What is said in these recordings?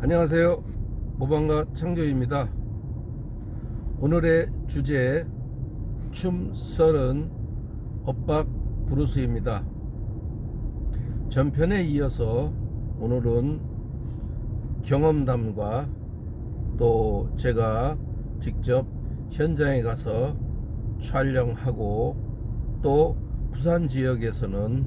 안녕하세요. 모방가 창조입니다. 오늘의 주제 춤썰은 엇박 브루스입니다. 전편에 이어서 오늘은 경험담과 또 제가 직접 현장에 가서 촬영하고 또 부산 지역에서는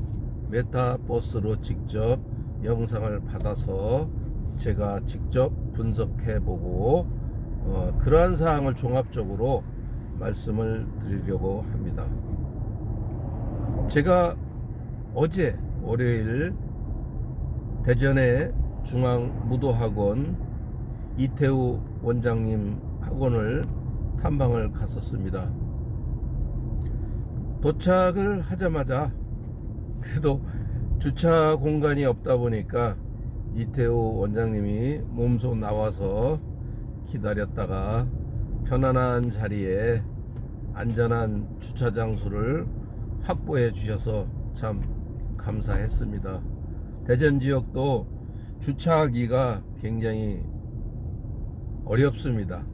메타버스로 직접 영상을 받아서 제가 직접 분석해보고 그러한 사항을 종합적으로 말씀을 드리려고 합니다. 제가 어제 월요일 대전의 중앙무도학원 이태우 원장님 학원을 탐방을 갔었습니다. 도착을 하자마자 그래도 주차 공간이 없다 보니까 이태우 원장님이 몸소 나와서 기다렸다가 편안한 자리에 안전한 주차 장소를 확보해 주셔서 참 감사했습니다. 대전 지역도 주차하기가 굉장히 어렵습니다.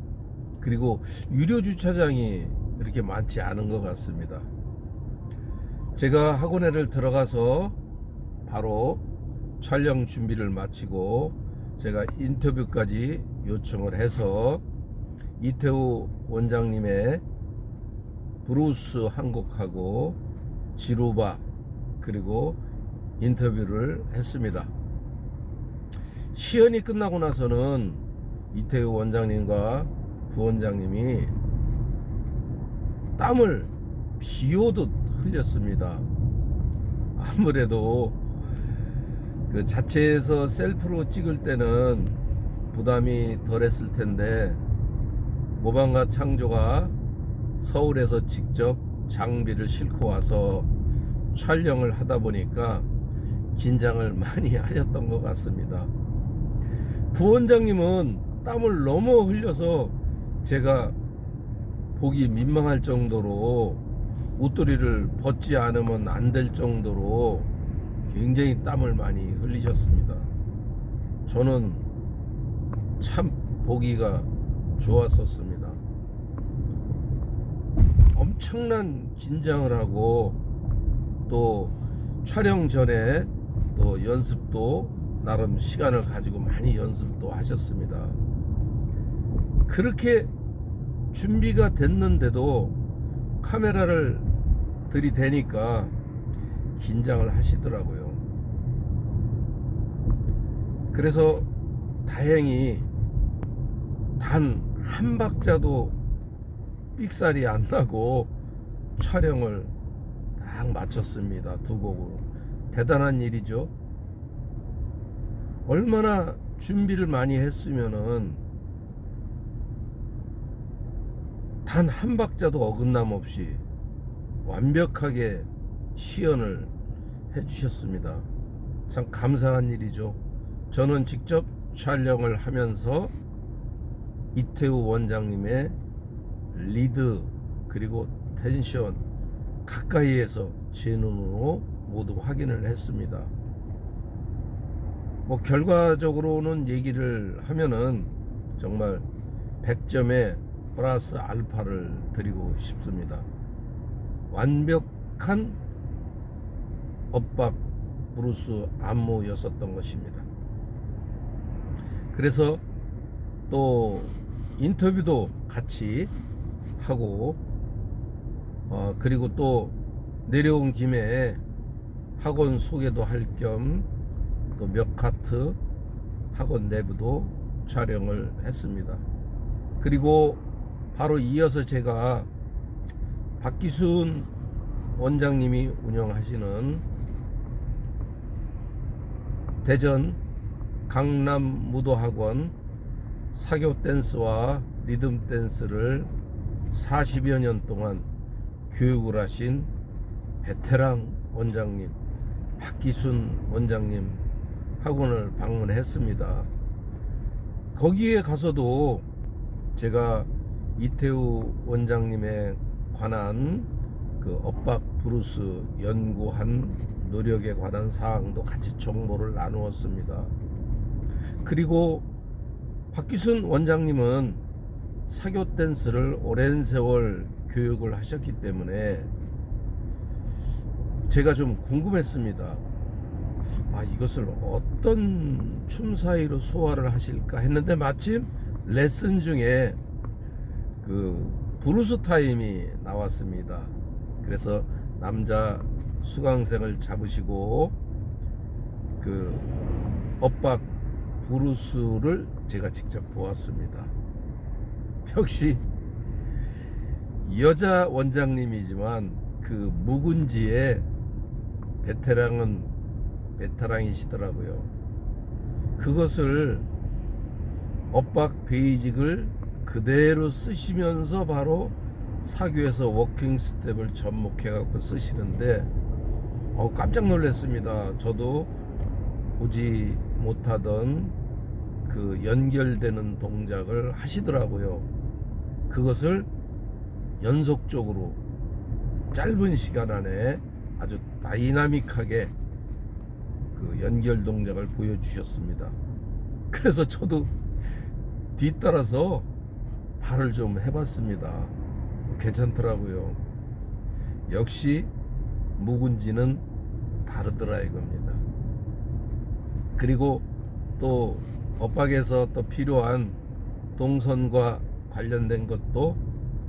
그리고 유료 주차장이 이렇게 많지 않은 것 같습니다. 제가 학원에를 들어가서 바로 촬영 준비를 마치고 제가 인터뷰까지 요청을 해서 이태우 원장님의 브루스 한 곡하고 지루바 그리고 인터뷰를 했습니다. 시연이 끝나고 나서는 이태우 원장님과 부원장님이 땀을 비 오듯 흘렸습니다. 아무래도 그 자체에서 셀프로 찍을 때는 부담이 덜했을 텐데 모방가 창조가 서울에서 직접 장비를 싣고 와서 촬영을 하다 보니까 긴장을 많이 하셨던 것 같습니다. 부원장님은 땀을 너무 흘려서 제가 보기 민망할 정도로 옷도리를 벗지 않으면 안 될 정도로 굉장히 땀을 많이 흘리셨습니다. 저는 참 보기가 좋았었습니다. 엄청난 긴장을 하고 또 촬영 전에 또 연습도 나름 시간을 가지고 많이 연습도 하셨습니다. 그렇게 준비가 됐는데도 카메라를 들이대니까 긴장을 하시더라고요. 그래서 다행히 단 한 박자도 삑살이 안 나고 촬영을 딱 마쳤습니다. 두 곡으로. 대단한 일이죠. 얼마나 준비를 많이 했으면은 단 한 박자도 어긋남 없이 완벽하게 시연을 해주셨습니다. 참 감사한 일이죠. 저는 직접 촬영을 하면서 이태우 원장님의 리드 그리고 텐션 가까이에서 제 눈으로 모두 확인을 했습니다. 뭐 결과적으로는 얘기를 하면은 정말 100점에 플러스 알파를 드리고 싶습니다. 완벽한 엇박 브루스 안무였었던 것입니다. 그래서 또 인터뷰도 같이 하고 그리고 또 내려온 김에 학원 소개도 할 겸 또 몇 카트 학원 내부도 촬영을 했습니다. 그리고 바로 이어서 제가 박기순 원장님이 운영하시는 대전 강남무도학원 사교 댄스와 리듬 댄스를 40여 년 동안 교육을 하신 베테랑 원장님 박기순 원장님 학원을 방문했습니다. 거기에 가서도 제가 이태우 원장님에 관한 그 엇박 브루스 연구한 노력에 관한 사항도 같이 정보를 나누었습니다. 그리고 박기순 원장님은 사교 댄스를 오랜 세월 교육을 하셨기 때문에 제가 좀 궁금했습니다. 이것을 어떤 춤 사위로 소화를 하실까 했는데 마침 레슨 중에 그 브루스 타임이 나왔습니다. 그래서 남자 수강생을 잡으시고 그 엇박 브루스를 제가 직접 보았습니다. 역시 여자 원장님이지만 그 묵은지의 베테랑이시더라고요. 그것을 엇박 베이직을 그대로 쓰시면서 바로 사교에서 워킹 스텝을 접목해 갖고 쓰시는데 깜짝 놀랐습니다. 저도 보지 못하던 그 연결되는 동작을 하시더라고요. 그것을 연속적으로 짧은 시간 안에 아주 다이나믹하게 그 연결 동작을 보여주셨습니다. 그래서 저도 뒤따라서 발을 좀 해봤습니다. 괜찮더라고요. 역시 묵은지는 다르더라 이겁니다. 그리고 또 엇박에서 또 필요한 동선과 관련된 것도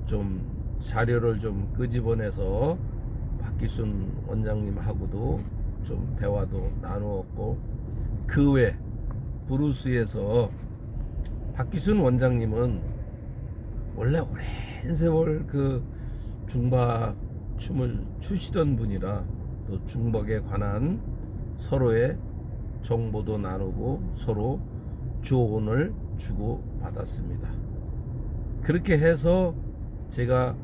좀 자료를 좀 끄집어내서 박기순 원장님하고도 좀 대화도 나누었고, 그 외 브루스에서 박기순 원장님은 원래 오랜 세월 그 중박 춤을 추시던 분이라 또 중박에 관한 서로의 정보도 나누고 서로 조언을 주고 받았습니다. 그렇게 해서 제가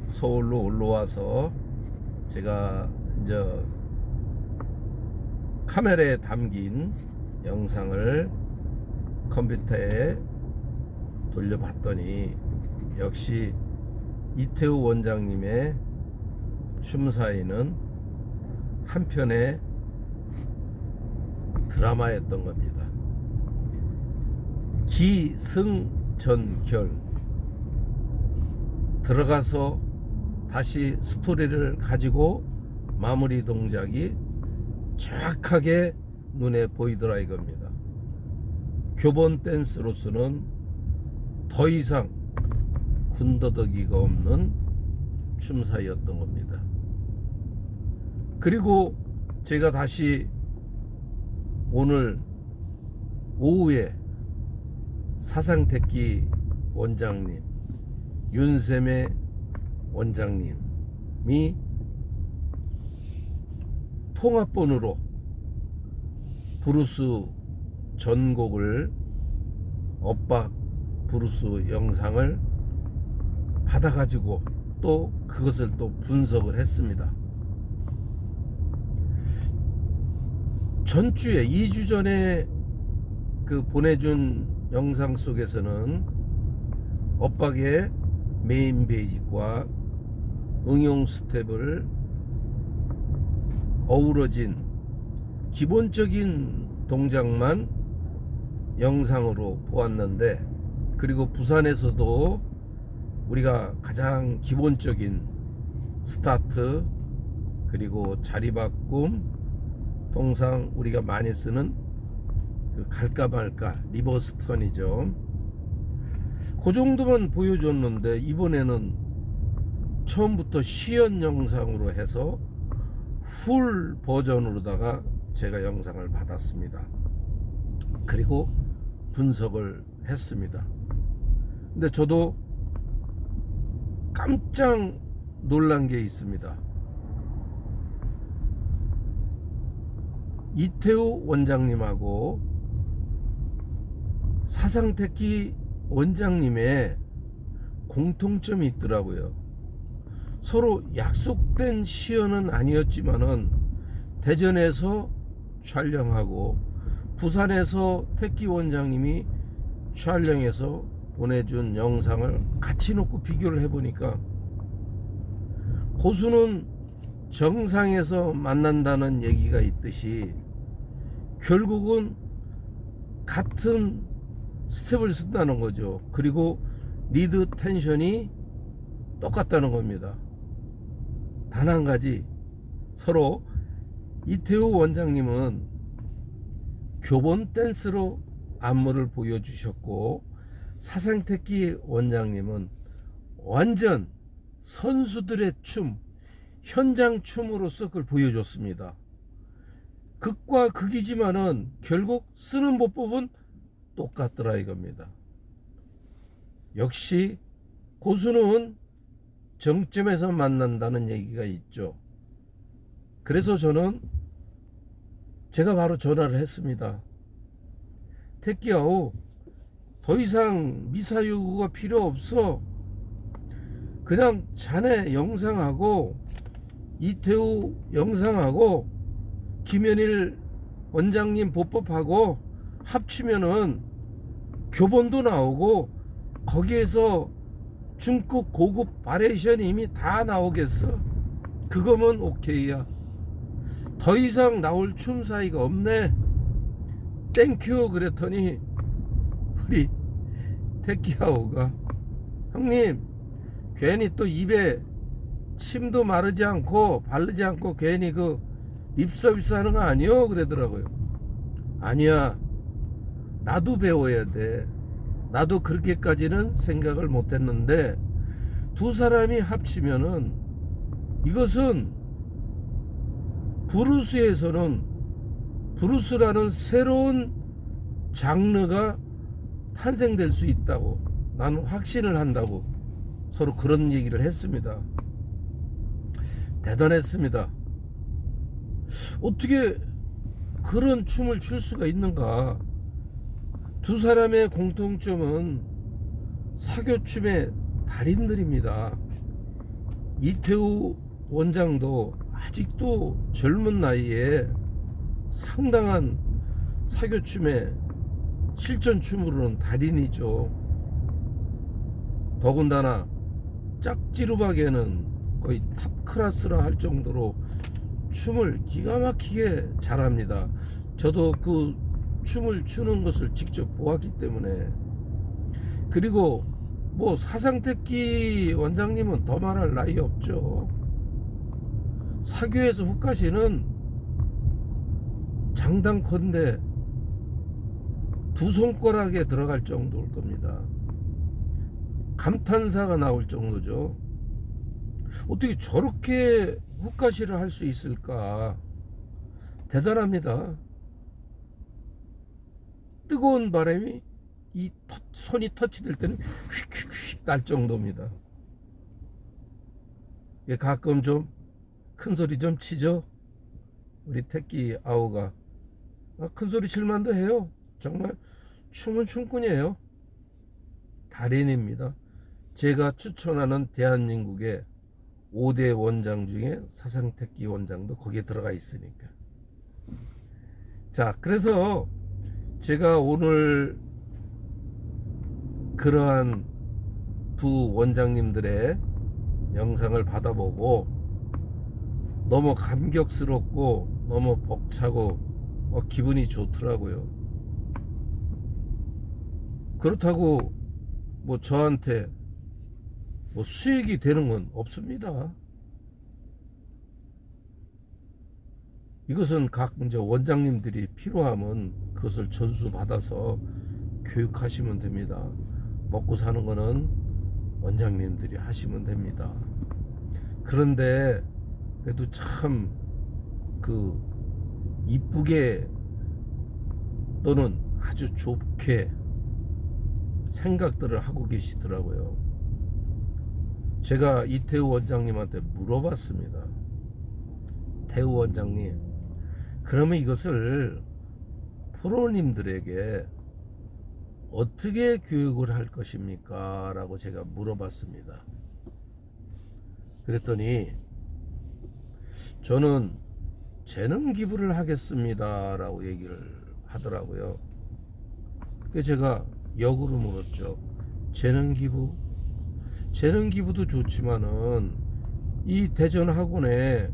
서울로 올라와서 제가 이제 카메라에 담긴 영상을 컴퓨터에 돌려봤더니 역시 이태우 원장님의 춤사위는 한편의 드라마였던 겁니다. 기승전결, 들어가서 다시 스토리를 가지고 마무리 동작이 정확하게 눈에 보이더라 이겁니다. 교본 댄스로서는 더 이상 군더더기가 없는 춤사위였던 겁니다. 그리고 제가 다시 오늘 오후에 사상택기 원장님, 윤세매 원장님이 통합본으로 브루스 전곡을 엇박 브루스 영상을 받아가지고 또 그것을 또 분석을 했습니다. 전주에 2주 전에 그 보내준 영상 속에서는 엇박의 메인 베이직과 응용 스텝을 어우러진 기본적인 동작만 영상으로 보았는데, 그리고 부산에서도 우리가 가장 기본적인 스타트 그리고 자리바꿈, 통상 우리가 많이 쓰는 그 갈까 말까 리버스 턴이죠. 그 정도만 보여줬는데 이번에는 처음부터 시연 영상으로 해서 풀 버전으로다가 제가 영상을 받았습니다. 그리고 분석을 했습니다. 근데 저도 깜짝 놀란 게 있습니다. 이태우 원장님하고 사상택기 원장님의 공통점이 있더라고요. 서로 약속된 시연은 아니었지만은 대전에서 촬영하고 부산에서 택기 원장님이 촬영해서 보내준 영상을 같이 놓고 비교를 해보니까 고수는 정상에서 만난다는 얘기가 있듯이 결국은 같은 스텝을 쓴다는 거죠. 그리고 리드 텐션이 똑같다는 겁니다. 단 한 가지, 서로 이태우 원장님은 교본 댄스로 안무를 보여주셨고, 사상택기 원장님은 완전 선수들의 춤, 현장 춤으로서 그걸 보여줬습니다. 극과 극이지만은 결국 쓰는 보법은 똑같더라 이겁니다. 역시 고수는 정점에서 만난다는 얘기가 있죠. 그래서 저는 제가 바로 전화를 했습니다. 택기야오, 더 이상 미사유구가 필요 없어. 그냥 자네 영상하고 이태우 영상하고 김현일 원장님 보법하고 합치면은 교본도 나오고 거기에서 중급 고급 바리에이션이 이미 다 나오겠어. 그거면 오케이야. 더 이상 나올 춤 사이가 없네. 땡큐. 그랬더니 우리 택기야오가, 형님 괜히 또 입에 침도 마르지 않고 바르지 않고 괜히 그 립서비스 하는 거 아니요? 그러더라고요. 아니야, 나도 배워야 돼. 나도 그렇게까지는 생각을 못 했는데 두 사람이 합치면은 이것은 브루스에서는 브루스라는 새로운 장르가 탄생될 수 있다고 나는 확신을 한다고 서로 그런 얘기를 했습니다. 대단했습니다. 어떻게 그런 춤을 출 수가 있는가. 두 사람의 공통점은 사교춤의 달인들입니다. 이태우 원장도 아직도 젊은 나이에 상당한 사교춤의 실전춤으로는 달인이죠. 더군다나 짝지루박에는 거의 탑 클래스라 할 정도로 춤을 기가 막히게 잘합니다. 저도 그 춤을 추는 것을 직접 보았기 때문에. 그리고 뭐 사상택기 원장님은 더 말할 나위 없죠. 사교에서 훅가시는 장단컨대 두 손가락에 들어갈 정도일 겁니다. 감탄사가 나올 정도죠. 어떻게 저렇게 훅가시를 할 수 있을까. 대단합니다. 뜨거운 바람이 이 손이 터치될 때는 휙휙휙 날 정도입니다. 가끔 좀 큰 소리 좀 치죠. 우리 택기 아우가 큰 소리 칠만도 해요. 정말 춤은 춤꾼이에요. 달인입니다. 제가 추천하는 대한민국의 5대 원장 중에 사상택기 원장도 거기에 들어가 있으니까. 자, 그래서 제가 오늘 그러한 두 원장님들의 영상을 받아보고 너무 감격스럽고 너무 벅차고 기분이 좋더라고요. 그렇다고 뭐 저한테 뭐 수익이 되는 건 없습니다. 이것은 각 이제 원장님들이 필요하면 그것을 전수 받아서 교육하시면 됩니다. 먹고 사는 거는 원장님들이 하시면 됩니다. 그런데 그래도 참 그 이쁘게 또는 아주 좋게 생각들을 하고 계시더라고요. 제가 이태우 원장님한테 물어봤습니다. 태우 원장님, 그러면 이것을 프로님들에게 어떻게 교육을 할 것입니까? 라고 제가 물어봤습니다. 그랬더니 저는 재능 기부를 하겠습니다 라고 얘기를 하더라고요. 그래서 제가 역으로 물었죠. 재능 기부? 재능 기부도 좋지만은 이 대전 학원에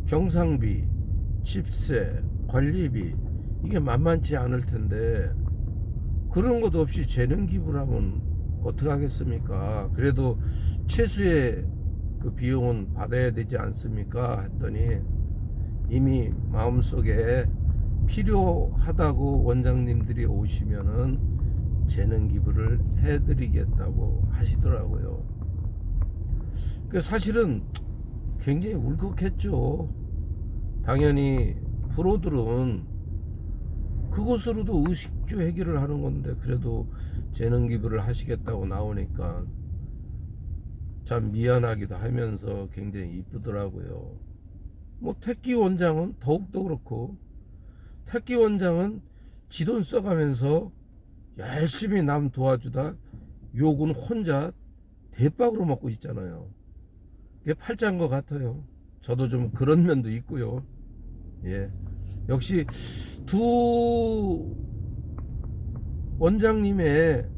경상비, 집세, 관리비 이게 만만치 않을 텐데 그런 것도 없이 재능 기부를 하면 어떻게 하겠습니까? 그래도 최소의 그 비용은 받아야 되지 않습니까? 했더니 이미 마음속에 필요하다고 원장님들이 오시면은 재능 기부를 해드리겠다고 하시더라고요. 그 사실은 굉장히 울컥했죠. 당연히 프로들은 그것으로도 의식주 해결을 하는 건데 그래도 재능 기부를 하시겠다고 나오니까 참 미안하기도 하면서 굉장히 이쁘더라고요. 뭐 택기 원장은 더욱더 그렇고, 택기 원장은 지 돈 써가면서 열심히 남 도와주다 욕은 혼자 대박으로 먹고 있잖아요. 그게 팔자인 것 같아요. 저도 좀 그런 면도 있고요. 예, 역시 두 원장님의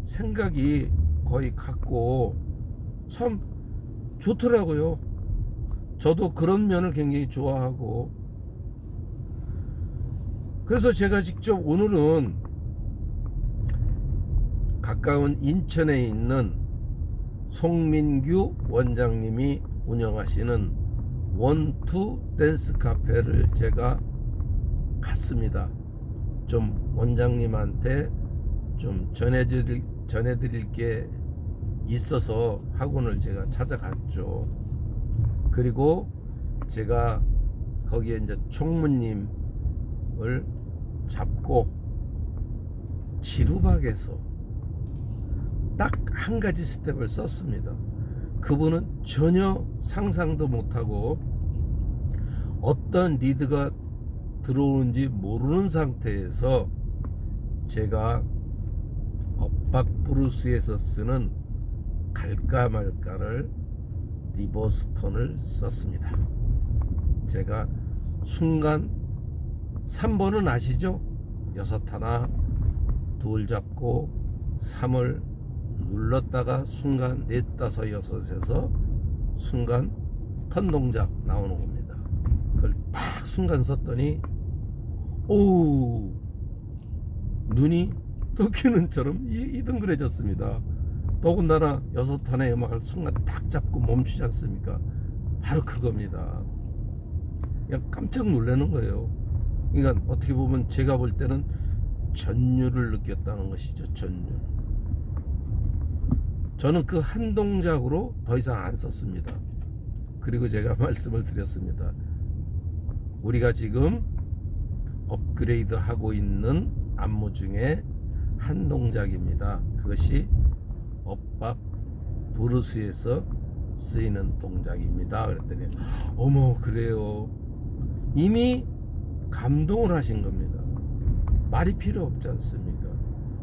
생각이 거의 같고 참 좋더라고요. 저도 그런 면을 굉장히 좋아하고, 그래서 제가 직접 오늘은 가까운 인천에 있는 송민규 원장님이 운영하시는 원투 댄스 카페를 제가 갔습니다. 좀 원장님한테 좀 전해드릴 게 있어서 학원을 제가 찾아갔죠. 그리고 제가 거기에 이제 총무님을 잡고 지루박에서 딱 한 가지 스텝을 썼습니다. 그분은 전혀 상상도 못하고 어떤 리드가 들어오는지 모르는 상태에서 제가 엇박 브루스에서 쓰는 갈까 말까를 리버스턴을 썼습니다. 제가 순간 3번은 아시죠? 6하나 둘 잡고 3을 눌렀다가 순간 4, 5, 6에서 순간 턴 동작 나오는 겁니다. 그걸 딱 순간 썼더니 오, 눈이 도끼눈처럼 이등그레졌습니다. 더군다나 6턴의 음악을 순간 딱 잡고 멈추지 않습니까? 바로 그겁니다. 그냥 깜짝 놀라는 거예요. 그러니까 어떻게 보면 제가 볼 때는 전율을 느꼈다는 것이죠. 전율. 저는 그 한 동작으로 더 이상 안 썼습니다. 그리고 제가 말씀을 드렸습니다. 우리가 지금 업그레이드 하고 있는 안무 중에 한 동작입니다. 그것이 엇박 브루스에서 쓰이는 동작입니다. 그랬더니 어머 그래요. 이미 감동을 하신 겁니다. 말이 필요 없지 않습니까?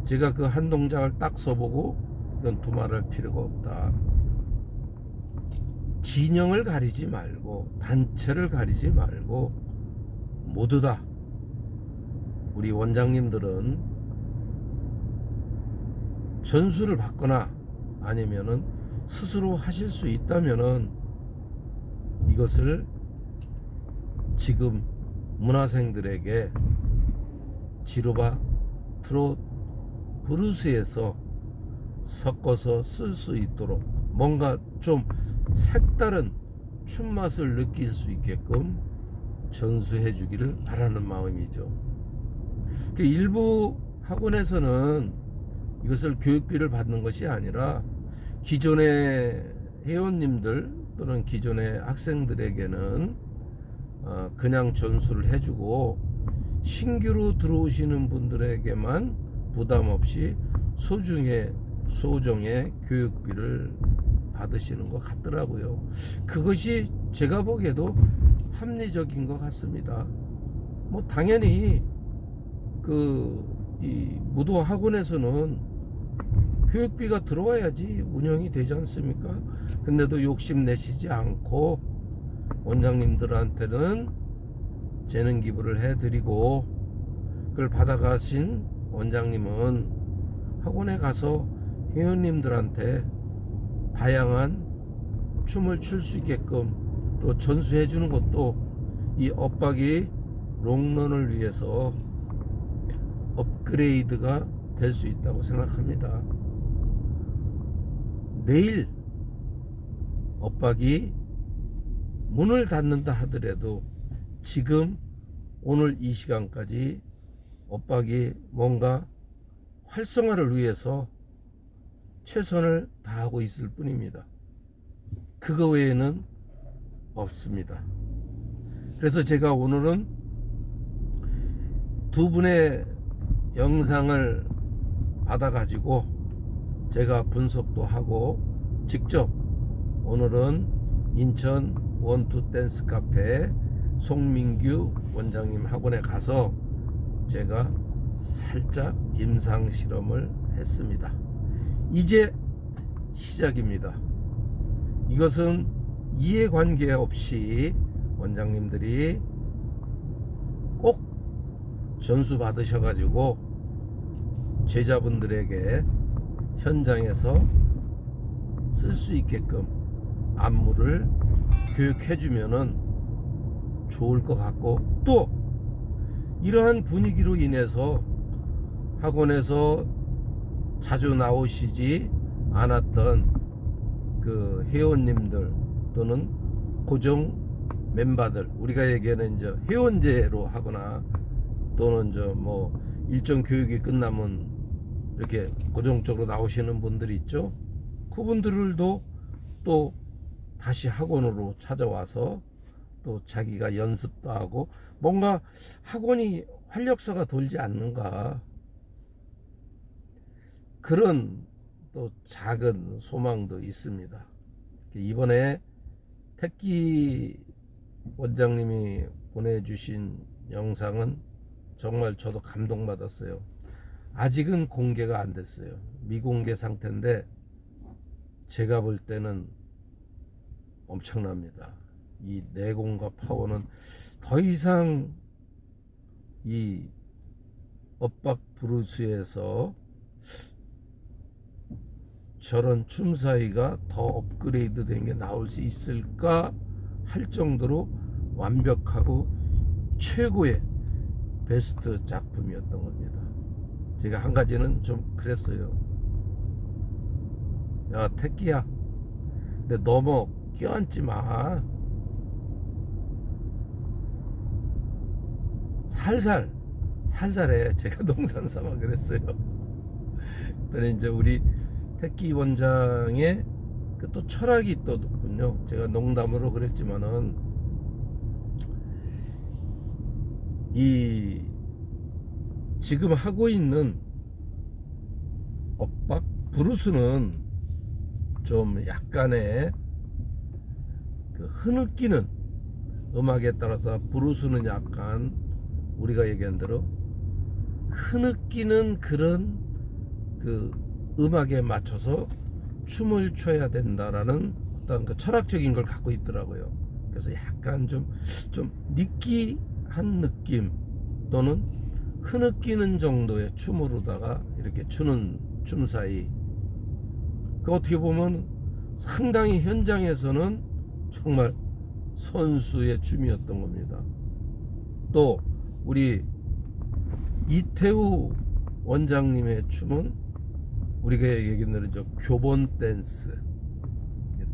제가 그 한 동작을 딱 써보고 이건 두말할 필요가 없다. 진영을 가리지 말고 단체를 가리지 말고 모두 다 우리 원장님들은 전수를 받거나 아니면은 스스로 하실 수 있다면은 이것을 지금 문화생들에게 지루바, 트롯, 브루스에서 섞어서 쓸 수 있도록 뭔가 좀 색다른 춤맛을 느낄 수 있게끔 전수해 주기를 바라는 마음이죠. 일부 학원에서는 이것을 교육비를 받는 것이 아니라 기존의 회원님들 또는 기존의 학생들에게는 그냥 전수를 해주고 신규로 들어오시는 분들에게만 부담 없이 소정의 교육비를 받으시는 것 같더라고요. 그것이 제가 보기에도 합리적인 것 같습니다. 뭐 당연히 이 무도 학원에서는 교육비가 들어와야지 운영이 되지 않습니까? 근데도 욕심내시지 않고 원장님들한테는 재능 기부를 해드리고 그걸 받아가신 원장님은 학원에 가서 회원님들한테 다양한 춤을 출 수 있게끔 또 전수해 주는 것도 이 엇박이 롱런을 위해서 업그레이드가 될 수 있다고 생각합니다. 내일 엇박이 문을 닫는다 하더라도 지금 오늘 이 시간까지 엇박이 뭔가 활성화를 위해서 최선을 다하고 있을 뿐입니다. 그거 외에는 없습니다. 그래서 제가 오늘은 두 분의 영상을 받아가지고 제가 분석도 하고 직접 오늘은 인천 원투 댄스 카페 송민규 원장님 학원에 가서 제가 살짝 임상 실험을 했습니다. 이제 시작입니다. 이것은 이해관계 없이 원장님들이 꼭 전수 받으셔가지고 제자분들에게 현장에서 쓸 수 있게끔 안무를 교육해주면은 좋을 것 같고, 또 이러한 분위기로 인해서 학원에서 자주 나오시지 않았던 그 회원님들 또는 고정 멤버들, 우리가 얘기하는 이제 회원제로 하거나 또는 저 뭐 일정 교육이 끝나면 이렇게 고정적으로 나오시는 분들이 있죠. 그분들도 또 다시 학원으로 찾아와서 또 자기가 연습도 하고 뭔가 학원이 활력소가 돌지 않는가, 그런 또 작은 소망도 있습니다. 이번에 택기 원장님이 보내주신 영상은 정말 저도 감동받았어요. 아직은 공개가 안 됐어요. 미공개 상태인데 제가 볼 때는 엄청납니다. 이 내공과 파워는 더 이상 이 엇박 브루스에서 저런 춤사위가 더 업그레이드 된 게 나올 수 있을까 할 정도로 완벽하고 최고의 베스트 작품이었던 겁니다. 제가 한 가지는 좀 그랬어요. 야, 택기야, 근데 너무 껴앉지 마. 살살해. 제가 농산 삼아 그랬어요. 그랬더니 이제 우리 택기 원장의 그 또 철학이 또 있군요. 제가 농담으로 그랬지만은 이 지금 하고 있는 엇박 브루스는 좀 약간의 그 흐느끼는 음악에 따라서 브루스는 약간 우리가 얘기한 대로 흐느끼는 그런 그 음악에 맞춰서 춤을 춰야 된다라는 어떤 그 철학적인 걸 갖고 있더라고요. 그래서 약간 좀 느끼한 느낌 또는 흐느끼는 정도의 춤으로다가 이렇게 추는 춤사위, 그 어떻게 보면 상당히 현장에서는 정말 선수의 춤이었던 겁니다. 또 우리 이태우 원장님의 춤은 우리가 얘기하는 대로 저 교본 댄스,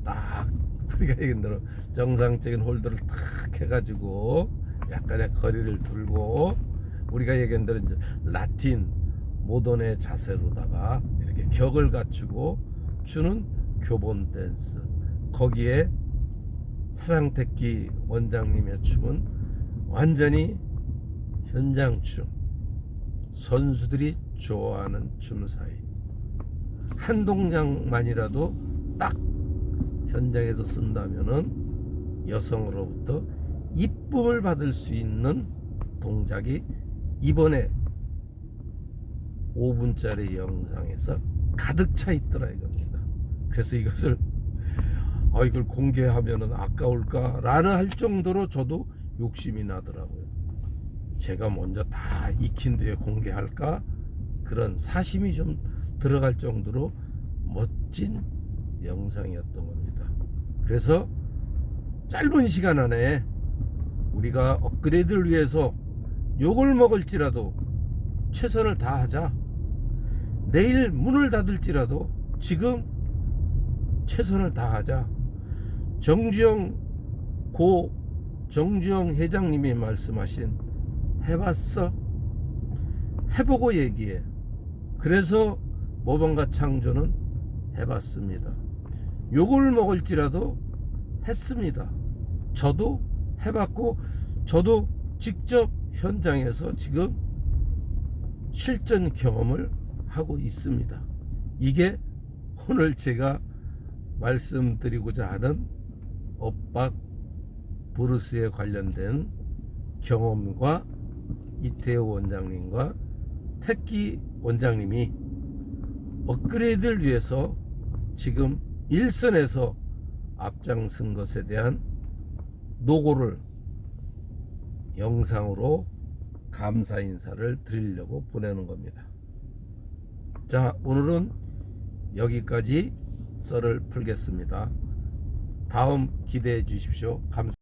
딱 우리가 얘기하는 대로 정상적인 홀더를 탁 해가지고 약간의 거리를 두고 우리가 얘기한 대로 이제 라틴 모던의 자세로다가 이렇게 격을 갖추고 추는 교본 댄스, 거기에 사상택기 원장님의 춤은 완전히 현장춤, 선수들이 좋아하는 춤사위. 한 동작만이라도 딱 현장에서 쓴다면은 여성으로부터 이쁨을 받을 수 있는 동작이 이번에 5분짜리 영상에서 가득 차 있더라 이겁니다. 그래서 이것을 이걸 공개하면은 아까울까 라는 할 정도로 저도 욕심이 나더라고요. 제가 먼저 다 익힌 뒤에 공개할까, 그런 사심이 좀 들어갈 정도로 멋진 영상이었던 겁니다. 그래서 짧은 시간 안에 우리가 업그레이드를 위해서 욕을 먹을지라도 최선을 다하자. 내일 문을 닫을지라도 지금 최선을 다하자. 정주영 회장님이 말씀하신 해봤어? 해보고 얘기해. 그래서 모방과 창조는 해봤습니다. 욕을 먹을지라도 했습니다. 저도 해봤고, 저도 직접 현장에서 지금 실전 경험을 하고 있습니다. 이게 오늘 제가 말씀드리고자 하는 엇박 브루스에 관련된 경험과 이태호 원장님과 택기 원장님이 업그레이드를 위해서 지금 일선에서 앞장선 것에 대한 노고를 영상으로 감사 인사를 드리려고 보내는 겁니다. 자, 오늘은 여기까지 썰을 풀겠습니다. 다음 기대해 주십시오. 감사합니다.